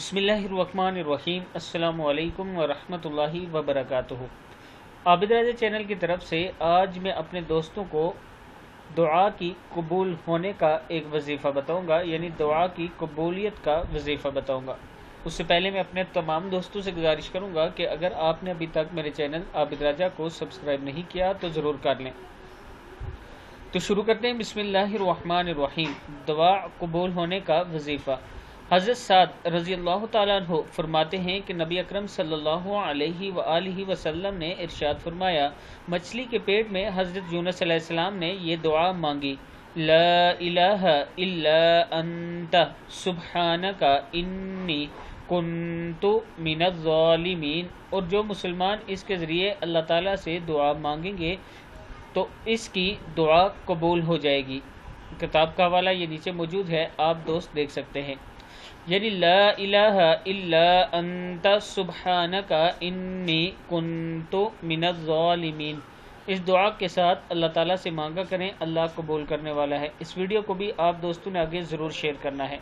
بسم اللہ الرحمن الرحیم۔ السلام علیکم ورحمۃ اللہ وبرکاتہ۔ عابد راجہ چینل کی طرف سے آج میں اپنے دوستوں کو دعا کی قبول ہونے کا ایک وظیفہ بتاؤں گا، یعنی دعا کی قبولیت کا وظیفہ بتاؤں گا۔ اس سے پہلے میں اپنے تمام دوستوں سے گزارش کروں گا کہ اگر آپ نے ابھی تک میرے چینل عابد راجہ کو سبسکرائب نہیں کیا تو ضرور کر لیں۔ تو شروع کرتے ہیں۔ بسم اللہ الرحمن الرحیم۔ دعا قبول ہونے کا وظیفہ۔ حضرت سعد رضی اللہ تعالیٰ عنہ فرماتے ہیں کہ نبی اکرم صلی اللہ علیہ وآلہ وسلم نے ارشاد فرمایا، مچھلی کے پیٹ میں حضرت یونس علیہ السلام نے یہ دعا مانگی، لا الہ الا انت سبحانک انی کنت من الظالمین۔ اور جو مسلمان اس کے ذریعے اللہ تعالیٰ سے دعا مانگیں گے تو اس کی دعا قبول ہو جائے گی۔ کتاب کا حوالہ یہ نیچے موجود ہے، آپ دوست دیکھ سکتے ہیں۔ یعنی لا الہ الا انت سبحانک انی کنت من الظالمین، اس دعا کے ساتھ اللہ تعالیٰ سے مانگا کریں، اللہ قبول کرنے والا ہے۔ اس ویڈیو کو بھی آپ دوستوں نے آگے ضرور شیئر کرنا ہے۔